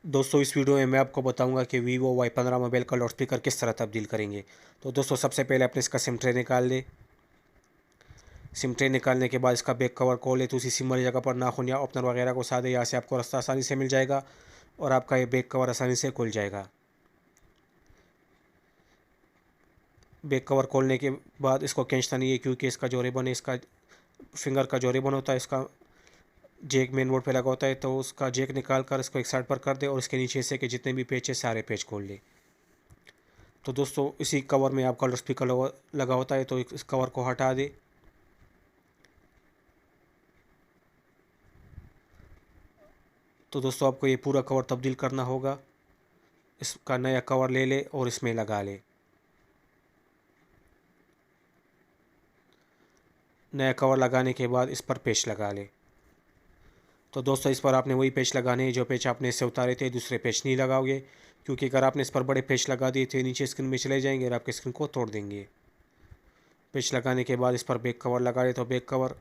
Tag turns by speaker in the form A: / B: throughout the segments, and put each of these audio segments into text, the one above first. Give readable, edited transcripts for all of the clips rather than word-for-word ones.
A: दोस्तों इस वीडियो में मैं आपको बताऊंगा कि Vivo Y15 मोबाइल का लाउड स्पीकर किस तरह तब्दील करेंगे। तो दोस्तों सबसे पहले आपने इसका सिम ट्रे निकाल ले। सिम ट्रे निकालने के बाद इसका बैक कवर खोल ले तो उसी सिम वाली जगह पर नाखून या ओपनर वगैरह को साधे, यहाँ से आपको रास्ता आसानी से मिल जाएगा और आपका ये बैक कवर आसानी से खुल जाएगा। बैक कवर खोलने के बाद इसको खींचना नहीं है, क्योंकि इसका जो रिबन है, इसका फिंगर का जो रिबन होता है, इसका जैक मेन बोर्ड पे लगा होता है, तो उसका जैक निकाल कर इसको एक साइड पर कर दे और इसके नीचे से के जितने भी पेच है सारे पेच खोल ले। तो दोस्तों इसी कवर में आपका लाउड स्पीकर लगा होता है, तो इस कवर को हटा दे। तो दोस्तों आपको ये पूरा कवर तब्दील करना होगा। इसका नया कवर ले ले और इसमें लगा ले। नया कवर लगाने के बाद इस पर पेच लगा ले। तो दोस्तों इस पर आपने वही पेच लगाने हैं जो पेच आपने इससे उतारे थे, दूसरे पेच नहीं लगाओगे, क्योंकि अगर आपने इस पर बड़े पेच लगा दिए थे नीचे स्क्रीन में चले जाएंगे और आपके स्क्रीन को तोड़ देंगे। पेच लगाने के बाद इस पर बैक कवर लगा ले। तो बैक कवर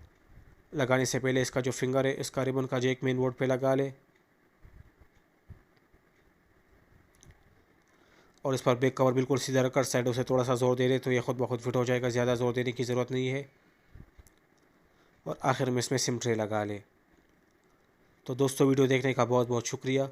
A: लगाने से पहले इसका जो फिंगर है, इसका रिबन का जैक मेन बोर्ड पे लगा ले और इस पर बैक कवर बिल्कुल सीधा रखकर साइडों से थोड़ा सा जोर दे दे तो ये खुद ब खुद फिट हो जाएगा, ज़्यादा जोर देने की ज़रूरत नहीं है। और आखिर में इसमें सिम ट्रे लगा ले। तो दोस्तों वीडियो देखने का बहुत बहुत शुक्रिया।